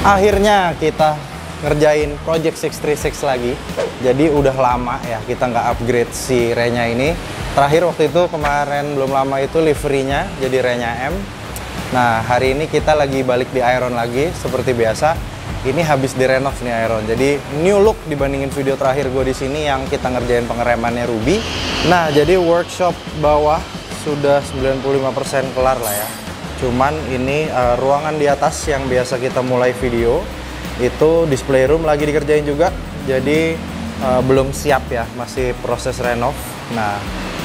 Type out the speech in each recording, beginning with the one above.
Akhirnya kita ngerjain Project 636 lagi. Jadi udah lama ya kita nggak upgrade si Renya ini. Terakhir waktu itu kemarin belum lama itu liverynya jadi Renya M. Nah hari ini kita lagi balik di Iron lagi seperti biasa. Ini habis direnov nih Iron. Jadi new look dibandingin video terakhir gue di sini yang kita ngerjain pengeremannya Ruby. Nah jadi workshop bawah sudah 95% kelar lah ya. Cuman ini ruangan di atas yang biasa kita mulai video itu display room lagi dikerjain juga. Jadi belum siap ya, masih proses renov. Nah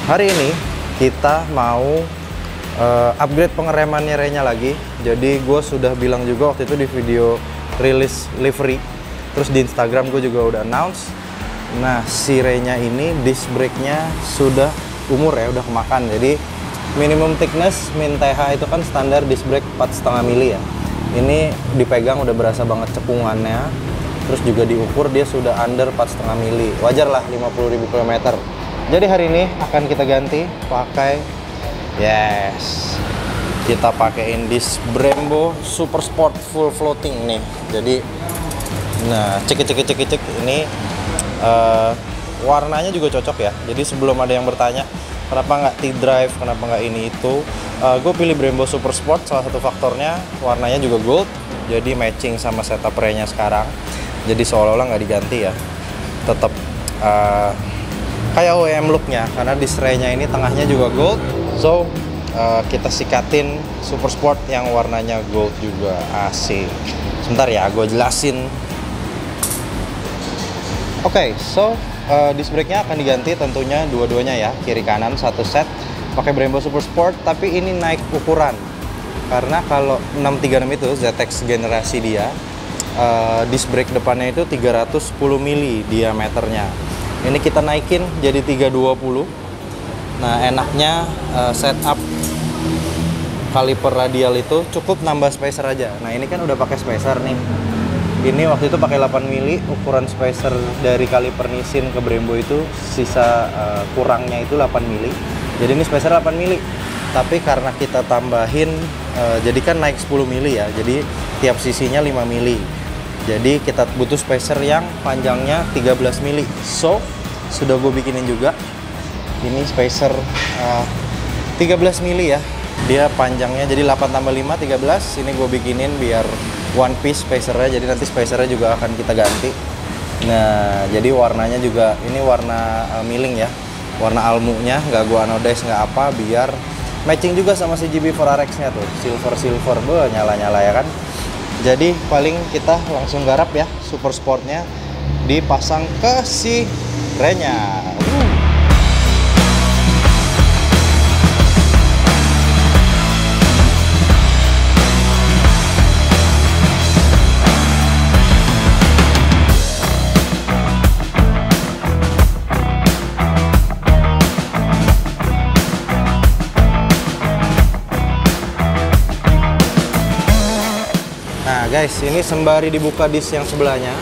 hari ini kita mau upgrade pengeremannya Renya lagi. Jadi gue sudah bilang juga waktu itu di video rilis livery. Terus di Instagram gue juga udah announce. Nah si Renya ini disc brake-nya sudah umur ya, udah kemakan. Jadi minimum thickness min TH itu kan standar disc brake 4,5 mili ya. Ini dipegang udah berasa banget cekungannya. Terus juga diukur dia sudah under 4,5 mili. Wajar lah 50.000 km. Jadi hari ini akan kita ganti pakai kita pakein disc Brembo Super Sport full floating nih. Jadi nah cek ini warnanya juga cocok ya. Jadi sebelum ada yang bertanya kenapa nggak T-Drive, kenapa nggak ini itu, gue pilih Brembo Super Sport. Salah satu faktornya warnanya juga gold, jadi matching sama setup Renya sekarang. Jadi seolah-olah nggak diganti ya, tetap kayak OEM looknya, karena di Renya ini tengahnya juga gold. So kita sikatin Super Sport yang warnanya gold juga, asik. Sebentar ya, gue jelasin. Oke, so disc brake-nya akan diganti tentunya dua-duanya ya, kiri kanan satu set pakai Brembo Super Sport, tapi ini naik ukuran karena kalau 636 itu ZX generasi dia disc brake depannya itu 310 mili diameternya. Ini kita naikin jadi 320. Nah enaknya setup kaliper radial itu cukup nambah spacer aja. Nah ini kan udah pakai spacer nih. Ini waktu itu pakai 8 mili, ukuran spacer dari kaliper Nissin ke Brembo itu sisa kurangnya itu 8 mili. Jadi ini spacer 8 mili. Tapi karena kita tambahin, jadi kan naik 10 mili ya. Jadi tiap sisinya 5 mili. Jadi kita butuh spacer yang panjangnya 13 mili. So, sudah gue bikinin juga. Ini spacer 13 mili ya. Dia panjangnya jadi 8 tambah 5, 13. Ini gue bikinin biar one piece spacernya, jadi nanti spacernya juga akan kita ganti. Nah jadi warnanya juga ini warna milling ya, warna almunya nggak gua anodize nggak apa, biar matching juga sama si GB4RX nya tuh, silver nyala-nyala ya kan. Jadi paling kita langsung garap ya, Super Sportnya dipasang ke si Renya. Guys, ini sembari dibuka disk yang sebelahnya,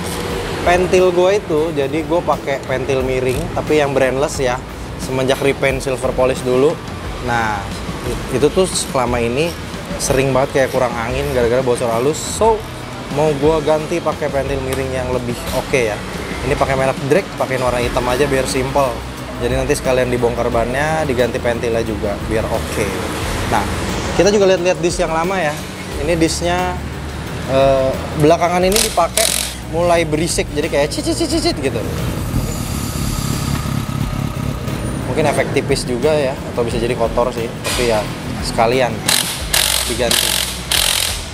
pentil gue itu, jadi gue pakai pentil miring, tapi yang brandless ya, semenjak repaint silver polish dulu. Nah, itu tuh selama ini sering banget kayak kurang angin gara-gara bocor halus. So, mau gue ganti pakai pentil miring yang lebih oke ya. Ini pakai merek Drake, pakai warna hitam aja biar simple. Jadi nanti sekalian dibongkar bannya, diganti pentilnya juga biar oke. Nah, kita juga lihat-lihat disk yang lama ya. Ini disknya belakangan ini dipakai mulai berisik, jadi kayak cicit gitu. Mungkin efek tipis juga ya, atau bisa jadi kotor sih, tapi ya sekalian diganti.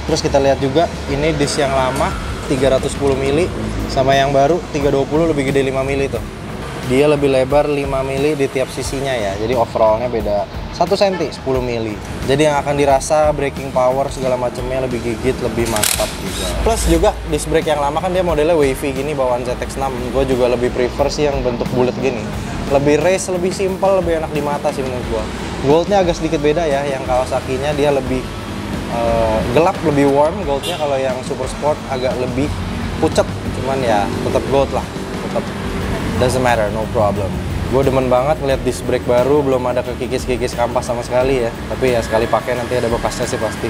Terus kita lihat juga ini disk yang lama 310 mili sama yang baru 320 lebih gede 5 mili tuh. Dia lebih lebar 5 mili di tiap sisinya ya. Jadi overallnya beda 1 cm 10 mili. Jadi yang akan dirasa braking power segala macamnya lebih gigit, lebih mantap juga. Plus juga disc brake yang lama kan dia modelnya wavy gini bawaan ZX6. Gue juga lebih prefer sih yang bentuk bulat gini. Lebih race, lebih simple, lebih enak di mata sih menurut gue. Goldnya agak sedikit beda ya. Yang Kawasaki-nya dia lebih gelap, lebih warm. Goldnya kalau yang Super Sport agak lebih pucet. Cuman ya tetap gold lah. Tetap doesn't matter, no problem. Gue demen banget ngeliat disc brake baru, belum ada kekikis-kikis kampas sama sekali ya. Tapi ya sekali pakai nanti ada bekasnya sih pasti,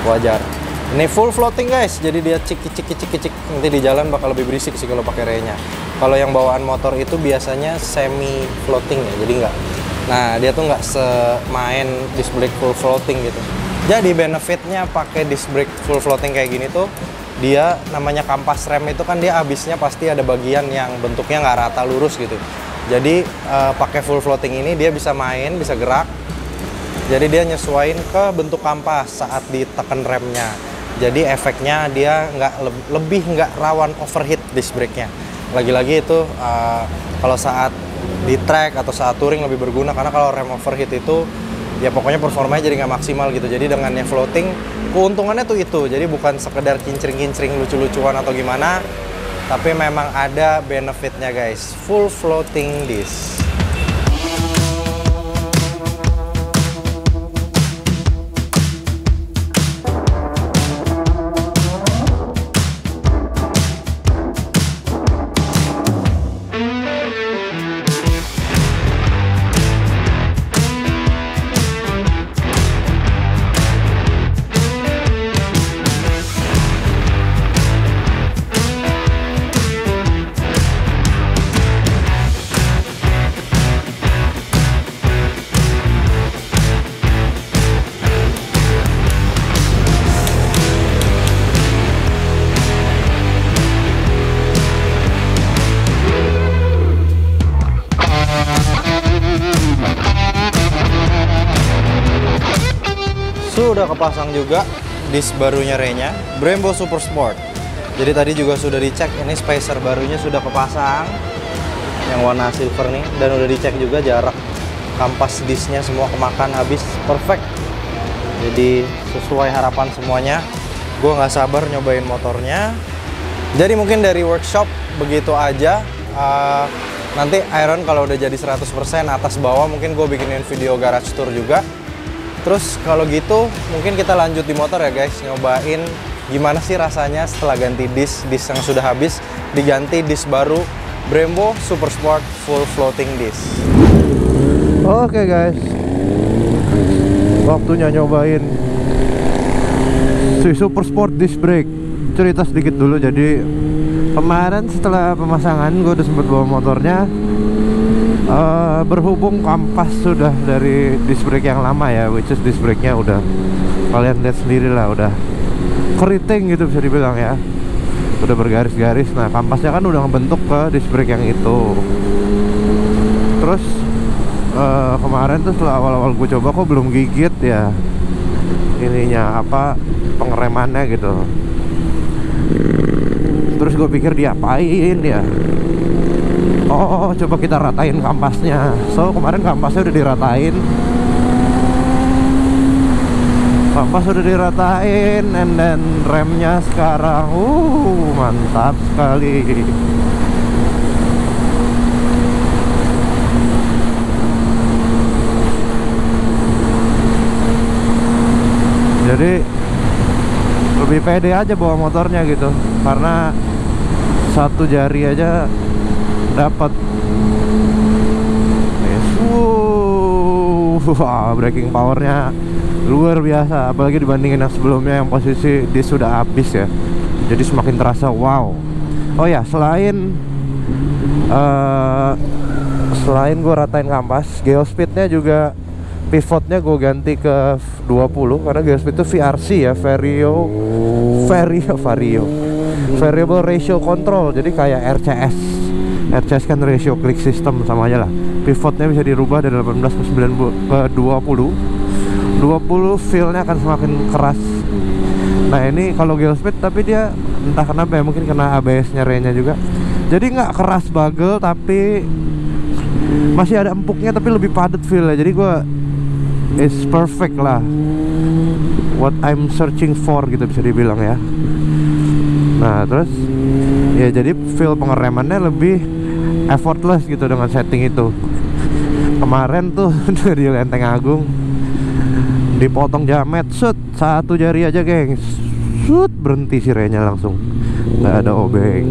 wajar. Ini full floating guys, jadi dia cik. Nanti di jalan bakal lebih berisik sih kalau pakai renya. Kalau yang bawaan motor itu biasanya semi floating ya, jadi nggak. Nah dia tuh nggak semain disc brake full floating gitu. Jadi benefitnya pakai disc brake full floating kayak gini tuh, dia namanya kampas rem itu kan dia habisnya pasti ada bagian yang bentuknya nggak rata lurus gitu. Jadi pakai full floating ini dia bisa main, bisa gerak. Jadi dia nyesuaiin ke bentuk kampas saat ditekan remnya. Jadi efeknya dia lebih nggak rawan overheat disc brake-nya. Lagi-lagi itu kalau saat di track atau saat touring lebih berguna, karena kalau rem overheat itu ya pokoknya performanya jadi nggak maksimal gitu. Jadi dengan yang floating keuntungannya tuh itu. Jadi bukan sekedar kincring-kincring lucu-lucuan atau gimana, tapi memang ada benefitnya guys. Full floating disc. Sudah kepasang juga disc barunya Renya, Brembo Super Sport. Jadi tadi juga sudah dicek, ini spacer barunya sudah kepasang yang warna silver nih, dan udah dicek juga jarak kampas discnya semua kemakan habis perfect. Jadi sesuai harapan semuanya. Gue nggak sabar nyobain motornya. Jadi mungkin dari workshop begitu aja. Nanti Iron kalau udah jadi 100% atas bawah mungkin gue bikinin video garage tour juga. Terus kalau gitu mungkin kita lanjut di motor ya guys, nyobain gimana sih rasanya setelah ganti disc yang sudah habis diganti disc baru Brembo Super Sport full floating disc. Oke guys, waktunya nyobain si Super Sport disc brake. Cerita sedikit dulu. Jadi kemarin setelah pemasangan gue udah sempat bawa motornya. Berhubung kampas sudah dari disc brake yang lama ya, which is disc brake-nya udah kalian lihat sendiri lah, udah keriting gitu bisa dibilang ya, udah bergaris-garis. Nah kampasnya kan udah ngebentuk ke disc brake yang itu. Terus kemarin tuh setelah awal-awal gue coba kok belum gigit ya ininya apa, pengeremannya gitu. Terus gue pikir diapain ya, oh coba kita ratain kampasnya. So kemarin kampasnya udah diratain, kampas udah diratain, and then remnya sekarang mantap sekali. Jadi lebih pede aja bawa motornya gitu, karena satu jari aja dapat. Wah, braking powernya luar biasa, apalagi dibandingin yang sebelumnya yang posisi dia sudah habis ya. Jadi semakin terasa wow. Oh ya, selain gue ratain kampas, geospeednya juga pivotnya gue ganti ke 20, karena geospeed itu VRC ya, variable ratio control. Jadi kayak RCS kan ratio click system, sama aja lah. Pivotnya bisa dirubah dari 18 ke 20. 20 feel-nya akan semakin keras. Nah ini kalau geospeed, tapi dia entah kenapa ya, mungkin kena ABS-nya Renya juga, jadi nggak keras bagel, tapi masih ada empuknya, tapi lebih padat feel-nya. Jadi gue is perfect lah, what I'm searching for gitu bisa dibilang ya. Nah terus ya jadi feel pengeremannya lebih effortless gitu dengan setting itu. Kemarin tuh dari Lenteng Agung dipotong jamet, shoot satu jari aja gengs, shoot berhenti sirenya langsung, nggak ada obeng.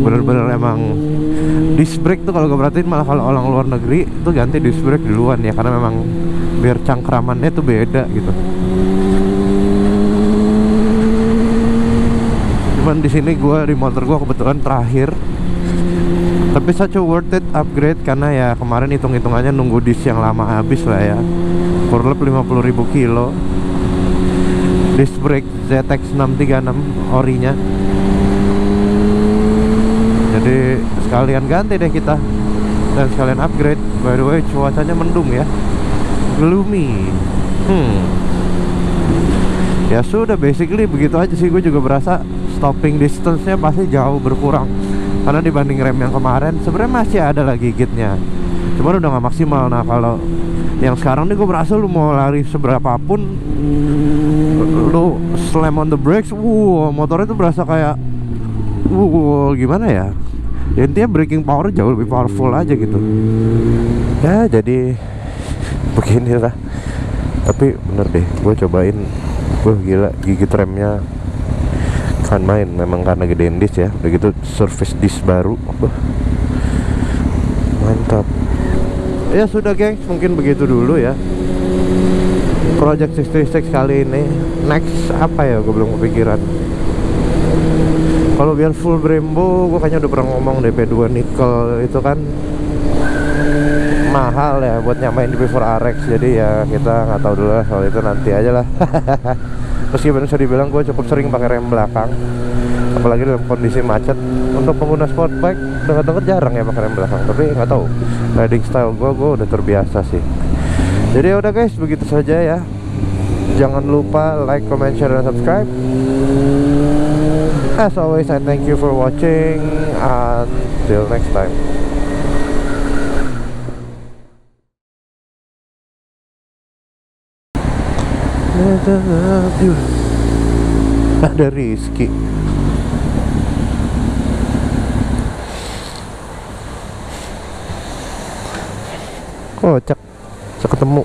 Bener-bener emang disc brake tuh kalau gue perhatiin, malah kalau orang luar negeri tuh ganti disc brake duluan ya, karena memang biar cangkramannya tuh beda gitu. Cuman di sini di motor gue kebetulan terakhir. Tapi such a worth it upgrade karena ya kemarin hitung-hitungannya nunggu disk yang lama habis lah ya. Kurang lebih 50.000 kilo. Disc brake ZX 636 orinya. Jadi sekalian ganti deh kita dan sekalian upgrade. By the way cuacanya mendung ya, gloomy. Ya sudah, basically begitu aja sih. Gue juga berasa stopping distance-nya pasti jauh berkurang karena dibanding rem yang kemarin sebenarnya masih ada lah gigitnya, cuman udah nggak maksimal. Nah kalau yang sekarang nih gue berasa lu mau lari seberapa pun lu slam on the brakes, motornya tuh berasa kayak gimana ya, intinya braking power jauh lebih powerful aja gitu ya. Jadi beginilah. Tapi bener deh, gue cobain, gila gigit remnya kan main, memang karena gedein disk ya. Udah gitu service disk baru, mantap. Ya sudah gengs, mungkin begitu dulu ya Project 66 kali ini. Next apa ya, gue belum kepikiran. Kalau biar full Brembo, gue kayaknya udah pernah ngomong DP2 nickel itu kan mahal ya buat nyamain di P4 RX. Jadi ya kita nggak tahu dulu lah soal itu, nanti aja lah. Meskipun bisa dibilang gue cukup sering pakai rem belakang, apalagi dalam kondisi macet. Untuk pengguna sport bike dengar-dengar jarang ya pakai rem belakang, tapi nggak tahu, riding style gue udah terbiasa sih. Jadi ya udah guys, begitu saja ya. Jangan lupa like, comment, share, dan subscribe. As always, I thank you for watching. Until next time. Ada Rizky. Kocak, ketemu.